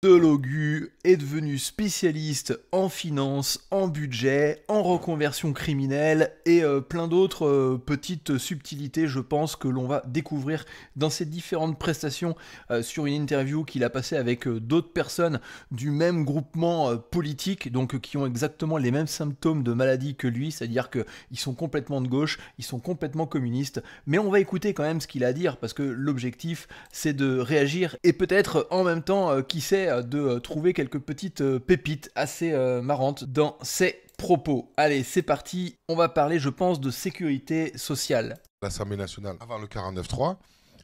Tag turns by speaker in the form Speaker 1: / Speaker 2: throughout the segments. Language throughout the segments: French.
Speaker 1: Delogu est devenu spécialiste en finance, en budget, en reconversion criminelle et plein d'autres petites subtilités, je pense, que l'on va découvrir dans ces différentes prestations sur une interview qu'il a passée avec d'autres personnes du même groupement politique, donc qui ont exactement les mêmes symptômes de maladie que lui, c'est-à-dire qu'ils sont complètement de gauche, ils sont complètement communistes, mais on va écouter quand même ce qu'il a à dire, parce que l'objectif, c'est de réagir et peut-être en même temps, qui sait, de trouver quelques petites pépites assez marrantes dans ses propos. Allez, c'est parti, on va parler, je pense, de sécurité sociale.
Speaker 2: L'Assemblée nationale, avant le 49.3,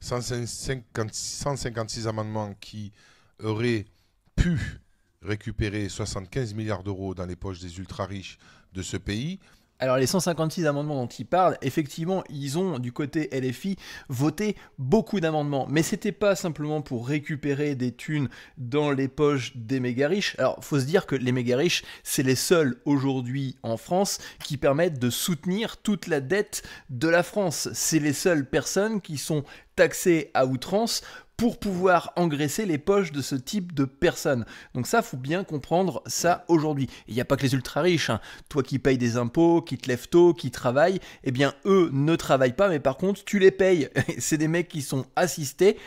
Speaker 2: 156 amendements qui auraient pu récupérer 75 milliards d'euros dans les poches des ultra-riches de ce pays.
Speaker 1: Alors les 156 amendements dont il parle, effectivement, ils ont du côté LFI voté beaucoup d'amendements, mais c'était pas simplement pour récupérer des thunes dans les poches des méga riches. Alors faut se dire que les méga riches, c'est les seuls aujourd'hui en France qui permettent de soutenir toute la dette de la France. C'est les seules personnes qui sont taxées à outrance pour pouvoir engraisser les poches de ce type de personnes. Donc ça, faut bien comprendre ça aujourd'hui. Il n'y a pas que les ultra-riches, hein. Toi qui payes des impôts, qui te lèves tôt, qui travaillent, eh bien eux ne travaillent pas, mais par contre, tu les payes. C'est des mecs qui sont assistés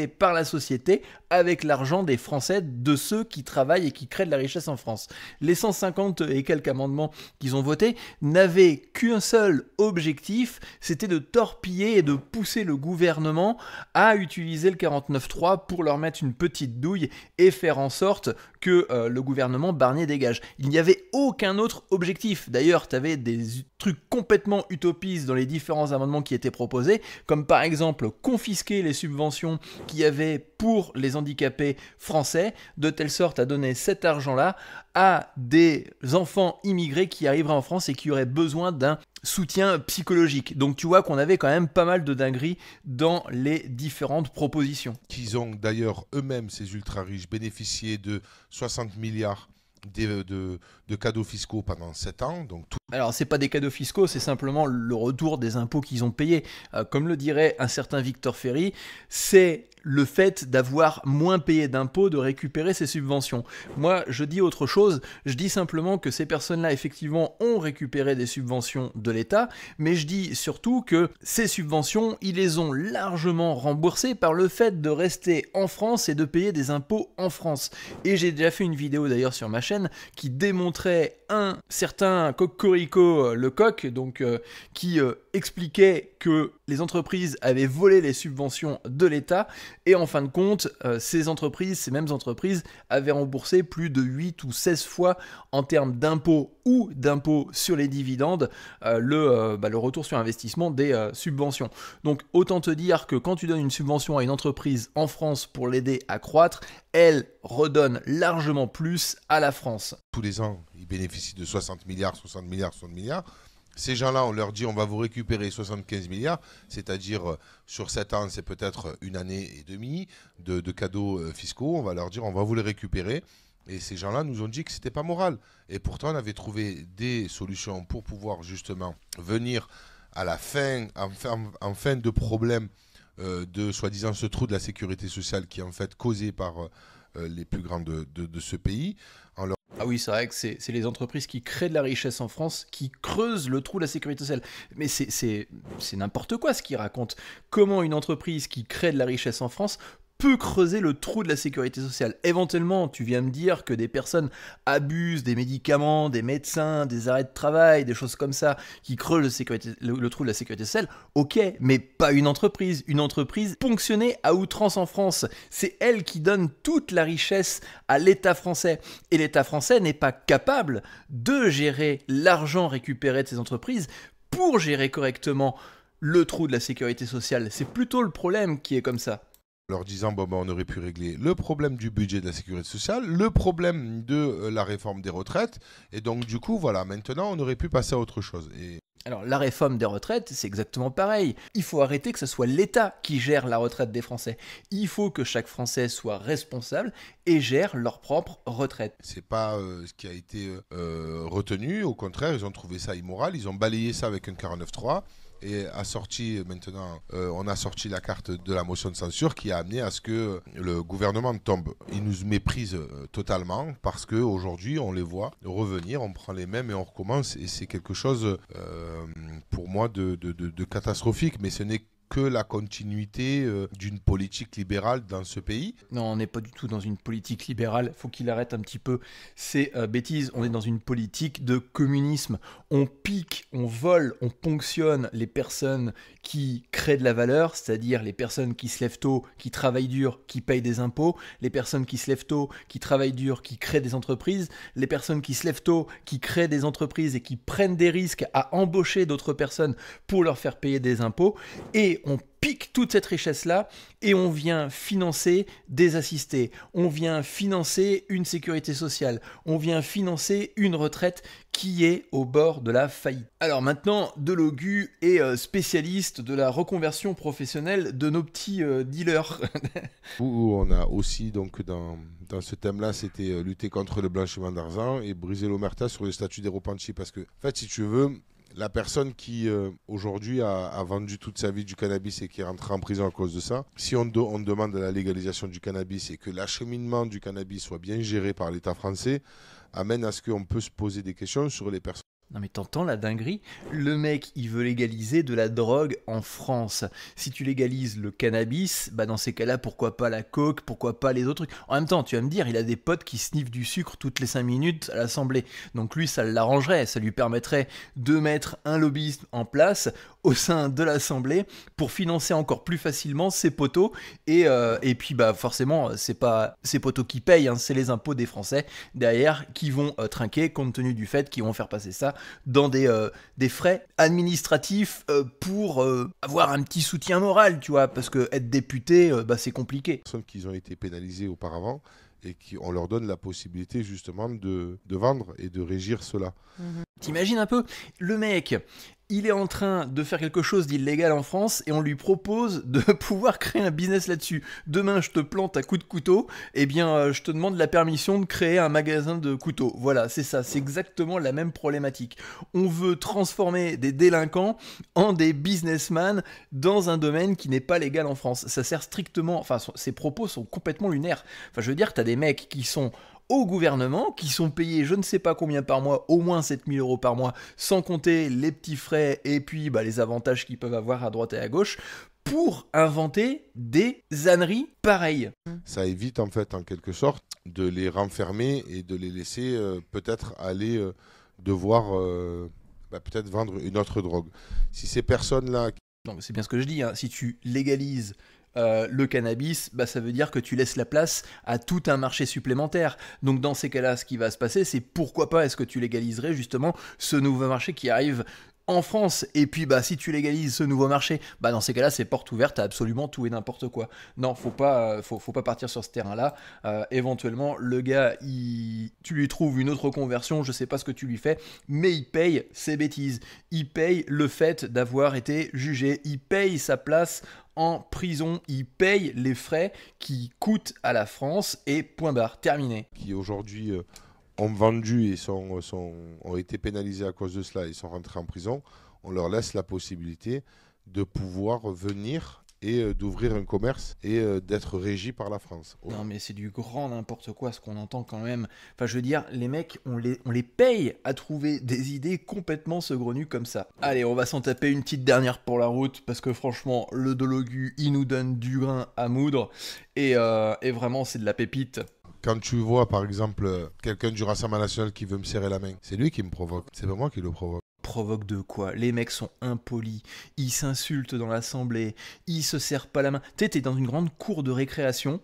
Speaker 1: par la société, avec l'argent des Français, de ceux qui travaillent et qui créent de la richesse en France. Les 150 et quelques amendements qu'ils ont votés n'avaient qu'un seul objectif, c'était de torpiller et de pousser le gouvernement à utiliser le 49.3 pour leur mettre une petite douille et faire en sorte que le gouvernement Barnier dégage. Il n'y avait aucun autre objectif. D'ailleurs, tu avais des trucs complètement utopistes dans les différents amendements qui étaient proposés, comme par exemple confisquer les subventions qu'il y avait pour les handicapés français, de telle sorte à donner cet argent-là à des enfants immigrés qui arriveraient en France et qui auraient besoin d'un soutien psychologique. Donc tu vois qu'on avait quand même pas mal de dingueries dans les différentes propositions.
Speaker 2: Qu'ils ont d'ailleurs eux-mêmes, ces ultra-riches, bénéficié de 60 milliards de cadeaux fiscaux pendant 7 ans. Donc
Speaker 1: Alors c'est pas des cadeaux fiscaux, c'est simplement le retour des impôts qu'ils ont payés. Comme le dirait un certain Victor Ferry, c'est le fait d'avoir moins payé d'impôts, de récupérer ces subventions. Moi, je dis autre chose, je dis simplement que ces personnes-là, effectivement, ont récupéré des subventions de l'État, mais je dis surtout que ces subventions, ils les ont largement remboursées par le fait de rester en France et de payer des impôts en France. Et j'ai déjà fait une vidéo d'ailleurs sur ma chaîne qui démontrait un certain Cocorico Lecoq, donc qui expliquait que les entreprises avaient volé les subventions de l'État, et en fin de compte, ces mêmes entreprises, avaient remboursé plus de 8 ou 16 fois en termes d'impôts ou d'impôts sur les dividendes, le retour sur investissement des subventions. Donc autant te dire que quand tu donnes une subvention à une entreprise en France pour l'aider à croître, elle redonne largement plus à la France.
Speaker 2: Tous les ans, ils bénéficient de 60 milliards, 60 milliards, 60 milliards. Ces gens-là, on leur dit on va vous récupérer 75 milliards, c'est-à-dire sur 7 ans, c'est peut-être une année et demie de cadeaux fiscaux. On va leur dire on va vous les récupérer. Et ces gens-là nous ont dit que ce n'était pas moral. Et pourtant, on avait trouvé des solutions pour pouvoir justement venir à la fin, en fin de problème de soi-disant ce trou de la sécurité sociale qui est en fait causé par les plus grands de ce pays.
Speaker 1: Ah oui, c'est vrai que c'est les entreprises qui créent de la richesse en France qui creusent le trou de la sécurité sociale. Mais c'est n'importe quoi ce qu'ils racontent. Comment une entreprise qui crée de la richesse en France peut creuser le trou de la sécurité sociale? Éventuellement, tu viens me dire que des personnes abusent des médicaments, des médecins, des arrêts de travail, des choses comme ça, qui creusent le trou de la sécurité sociale, ok, mais pas une entreprise. Une entreprise ponctionnée à outrance en France. C'est elle qui donne toute la richesse à l'État français. Et l'État français n'est pas capable de gérer l'argent récupéré de ces entreprises pour gérer correctement le trou de la sécurité sociale. C'est plutôt le problème qui est comme ça.
Speaker 2: Leur disant on aurait pu régler le problème du budget de la sécurité sociale, le problème de la réforme des retraites, et donc du coup voilà, maintenant on aurait pu passer à autre chose. Et
Speaker 1: Alors la réforme des retraites, c'est exactement pareil. Il faut arrêter que ce soit l'État qui gère la retraite des Français. Il faut que chaque Français soit responsable et gère leur propre retraite.
Speaker 2: C'est pas ce qui a été retenu. Au contraire, ils ont trouvé ça immoral. Ils ont balayé ça avec un 49.3. Et maintenant, on a sorti la carte de la motion de censure qui a amené à ce que le gouvernement tombe. Il nous méprise totalement parce qu'aujourd'hui, on les voit revenir, on prend les mêmes et on recommence. Et c'est quelque chose, pour moi, de catastrophique. Mais ce n'est que la continuité d'une politique libérale dans ce pays.
Speaker 1: Non, on n'est pas du tout dans une politique libérale, faut qu'il arrête un petit peu ces bêtises, on est dans une politique de communisme. On pique, on vole, on ponctionne les personnes qui créent de la valeur, c'est-à-dire les personnes qui se lèvent tôt, qui travaillent dur, qui payent des impôts, les personnes qui se lèvent tôt, qui travaillent dur, qui créent des entreprises, les personnes qui se lèvent tôt, qui créent des entreprises et qui prennent des risques à embaucher d'autres personnes pour leur faire payer des impôts, et on pique toute cette richesse-là et on vient financer des assistés, on vient financer une sécurité sociale, on vient financer une retraite qui est au bord de la faillite. Alors maintenant, Delogu est spécialiste de la reconversion professionnelle de nos petits dealers.
Speaker 2: Où on a aussi, donc dans ce thème-là, c'était lutter contre le blanchiment d'argent et briser l'omerta sur le statut des repentis. Parce que, en fait, si tu veux, la personne qui aujourd'hui a vendu toute sa vie du cannabis et qui est rentrée en prison à cause de ça, si on demande la légalisation du cannabis et que l'acheminement du cannabis soit bien géré par l'État français, amène à ce qu'on peut se poser des questions sur les personnes.
Speaker 1: Non mais t'entends la dinguerie? Le mec, il veut légaliser de la drogue en France. Si tu légalises le cannabis, bah dans ces cas-là, pourquoi pas la coke, pourquoi pas les autres trucs? En même temps, tu vas me dire, il a des potes qui sniffent du sucre toutes les 5 minutes à l'Assemblée. Donc lui, ça l'arrangerait, ça lui permettrait de mettre un lobbyiste en place au sein de l'Assemblée pour financer encore plus facilement ses poteaux. Et puis bah forcément, c'est pas ces poteaux qui payent, hein, c'est les impôts des Français derrière qui vont trinquer compte tenu du fait qu'ils vont faire passer ça dans des frais administratifs pour avoir un petit soutien moral, tu vois, parce que être député, bah, c'est compliqué.
Speaker 2: Les personnes qui ont été pénalisées auparavant et on leur donne la possibilité justement de vendre et de régir cela.
Speaker 1: T'imagines un peu, le mec, il est en train de faire quelque chose d'illégal en France et on lui propose de pouvoir créer un business là-dessus. Demain, je te plante à coups de couteau, eh bien, je te demande la permission de créer un magasin de couteaux. Voilà, c'est ça, c'est exactement la même problématique. On veut transformer des délinquants en des businessmen dans un domaine qui n'est pas légal en France. Ça sert strictement, enfin, ces propos sont complètement lunaires. Enfin, je veux dire, t'as des mecs qui sont au gouvernement, qui sont payés je ne sais pas combien par mois, au moins 7 000 € par mois, sans compter les petits frais et puis bah, les avantages qu'ils peuvent avoir à droite et à gauche, pour inventer des âneries pareilles.
Speaker 2: Ça évite en fait, en quelque sorte, de les renfermer et de les laisser peut-être aller devoir peut-être vendre une autre drogue. Si ces personnes-là...
Speaker 1: Non, c'est bien ce que je dis, hein. Si tu légalises le cannabis, bah, ça veut dire que tu laisses la place à tout un marché supplémentaire. Donc dans ces cas-là, ce qui va se passer, c'est pourquoi pas est-ce que tu légaliserais justement ce nouveau marché qui arrive en France. Et puis bah si tu légalises ce nouveau marché, bah dans ces cas-là, c'est porte ouverte à absolument tout et n'importe quoi. Non, faut pas partir sur ce terrain-là. Éventuellement, le gars, tu lui trouves une autre conversion, je sais pas ce que tu lui fais, mais il paye ses bêtises. Il paye le fait d'avoir été jugé. Il paye sa place en prison, il paye les frais qui coûtent à la France et point barre, terminé.
Speaker 2: Qui aujourd'hui ont vendu et ont été pénalisés à cause de cela et sont rentrés en prison, on leur laisse la possibilité de pouvoir venir et d'ouvrir un commerce et d'être régi par la France.
Speaker 1: Non mais c'est du grand n'importe quoi ce qu'on entend quand même. Enfin je veux dire, les mecs, on les paye à trouver des idées complètement saugrenues comme ça. Allez, on va s'en taper une petite dernière pour la route, parce que franchement, le Delogu, il nous donne du grain à moudre, et vraiment c'est de la pépite.
Speaker 2: Quand tu vois par exemple quelqu'un du Rassemblement national qui veut me serrer la main, c'est lui qui me provoque, c'est pas moi qui le provoque.
Speaker 1: Provoque de quoi? Les mecs sont impolis, ils s'insultent dans l'assemblée, ils se serrent pas la main. Tu sais, t'es dans une grande cour de récréation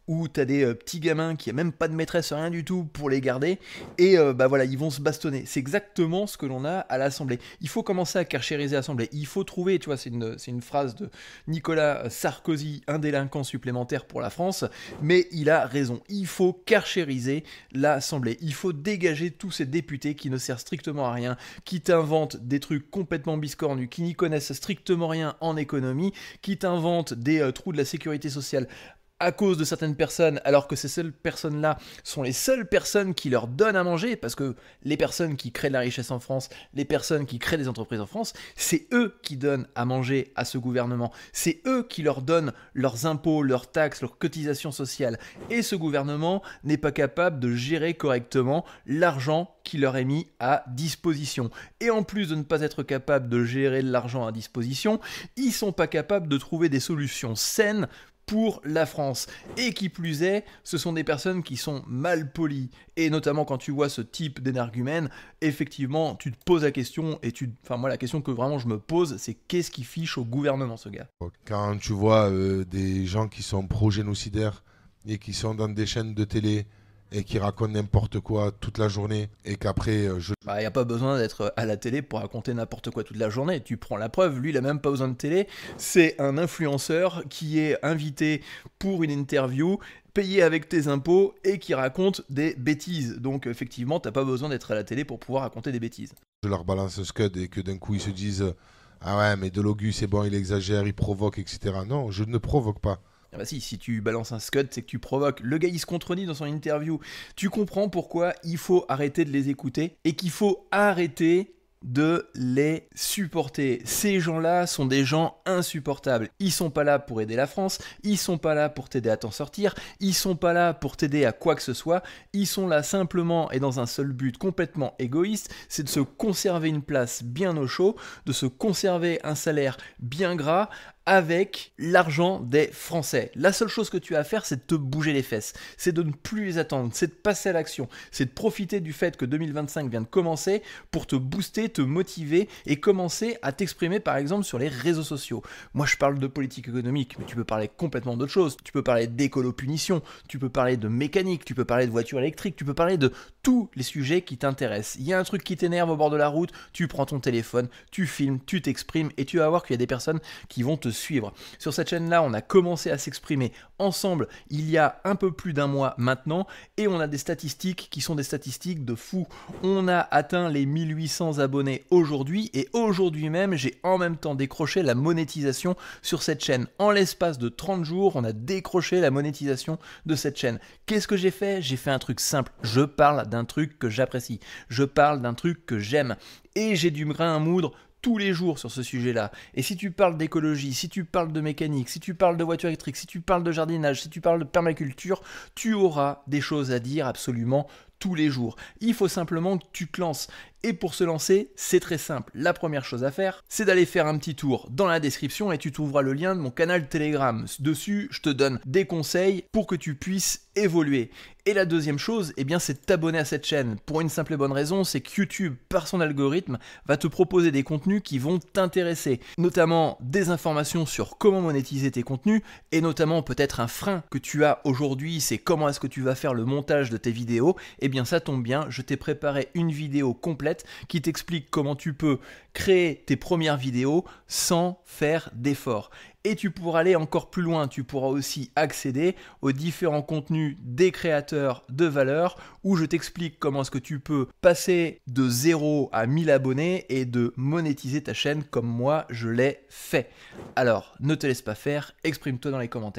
Speaker 1: où t'as des petits gamins qui a même pas de maîtresse, rien du tout pour les garder, et bah voilà, ils vont se bastonner. C'est exactement ce que l'on a à l'Assemblée. Il faut commencer à carchériser l'Assemblée. Il faut trouver, tu vois, c'est une phrase de Nicolas Sarkozy, un délinquant supplémentaire pour la France, mais il a raison. Il faut carchériser l'Assemblée. Il faut dégager tous ces députés qui ne servent strictement à rien, qui t'inventent des trucs complètement biscornus, qui n'y connaissent strictement rien en économie, qui t'inventent des trous de la sécurité sociale à cause de certaines personnes, alors que ces seules personnes-là sont les seules personnes qui leur donnent à manger, parce que les personnes qui créent de la richesse en France, les personnes qui créent des entreprises en France, c'est eux qui donnent à manger à ce gouvernement, c'est eux qui leur donnent leurs impôts, leurs taxes, leurs cotisations sociales, et ce gouvernement n'est pas capable de gérer correctement l'argent qui leur est mis à disposition. Et en plus de ne pas être capable de gérer de l'argent à disposition, ils sont pas capables de trouver des solutions saines pour la France. Et qui plus est, ce sont des personnes qui sont mal polies. Et notamment quand tu vois ce type d'énergumène, effectivement, tu te poses la question, enfin moi la question que vraiment je me pose, c'est qu'est-ce qui fiche au gouvernement ce gars?
Speaker 2: Quand tu vois des gens qui sont pro-génocidaires et qui sont dans des chaînes de télé et qui racontent n'importe quoi toute la journée et qu'après
Speaker 1: Bah, y a pas besoin d'être à la télé pour raconter n'importe quoi toute la journée. Tu prends la preuve, lui, il a même pas besoin de télé. C'est un influenceur qui est invité pour une interview, payé avec tes impôts et qui raconte des bêtises. Donc, effectivement, t'as pas besoin d'être à la télé pour pouvoir raconter des bêtises.
Speaker 2: je leur balance Scud et que d'un coup ils se disent ah ouais mais Delogu c'est bon, il exagère, il provoque, etc. Non, je ne provoque pas.
Speaker 1: Ah bah si tu balances un scud, c'est que tu provoques. Le gars, il se contredit dans son interview. Tu comprends pourquoi il faut arrêter de les écouter et qu'il faut arrêter de les supporter. Ces gens-là sont des gens insupportables. Ils sont pas là pour aider la France, ils sont pas là pour t'aider à t'en sortir, ils sont pas là pour t'aider à quoi que ce soit, ils sont là simplement et dans un seul but complètement égoïste, c'est de se conserver une place bien au chaud, de se conserver un salaire bien gras, avec l'argent des Français. La seule chose que tu as à faire, c'est de te bouger les fesses. C'est de ne plus les attendre, c'est de passer à l'action. C'est de profiter du fait que 2025 vient de commencer pour te booster, te motiver et commencer à t'exprimer par exemple sur les réseaux sociaux. Moi je parle de politique économique, mais tu peux parler complètement d'autre chose. Tu peux parler d'écolo-punition, tu peux parler de mécanique, tu peux parler de voitures électriques, tu peux parler de tous les sujets qui t'intéressent. Il y a un truc qui t'énerve au bord de la route, tu prends ton téléphone, tu filmes, tu t'exprimes et tu vas voir qu'il y a des personnes qui vont te suivre. Sur cette chaîne-là, on a commencé à s'exprimer ensemble il y a un peu plus d'un mois maintenant et on a des statistiques qui sont des statistiques de fou. On a atteint les 1800 abonnés aujourd'hui et aujourd'hui même, j'ai en même temps décroché la monétisation sur cette chaîne. En l'espace de 30 jours, on a décroché la monétisation de cette chaîne. Qu'est-ce que j'ai fait? J'ai fait un truc simple. Je parle d'un truc que j'apprécie. Je parle d'un truc que j'aime. Et j'ai du grain à moudre tous les jours sur ce sujet-là. Et si tu parles d'écologie, si tu parles de mécanique, si tu parles de voiture électrique, si tu parles de jardinage, si tu parles de permaculture, tu auras des choses à dire absolument tous les jours. Il faut simplement que tu te lances. Et pour se lancer, c'est très simple. La première chose à faire, c'est d'aller faire un petit tour dans la description et tu trouveras le lien de mon canal Telegram. Dessus, je te donne des conseils pour que tu puisses évoluer. Et la deuxième chose, eh bien, c'est de t'abonner à cette chaîne. Pour une simple et bonne raison, c'est que YouTube, par son algorithme, va te proposer des contenus qui vont t'intéresser. Notamment des informations sur comment monétiser tes contenus et notamment peut-être un frein que tu as aujourd'hui, c'est comment est-ce que tu vas faire le montage de tes vidéos. Eh bien, ça tombe bien, je t'ai préparé une vidéo complète qui t'explique comment tu peux créer tes premières vidéos sans faire d'efforts. Et tu pourras aller encore plus loin, tu pourras aussi accéder aux différents contenus des créateurs de valeur où je t'explique comment est-ce que tu peux passer de 0 à 1000 abonnés et de monétiser ta chaîne comme moi je l'ai fait. Alors, ne te laisse pas faire, exprime-toi dans les commentaires.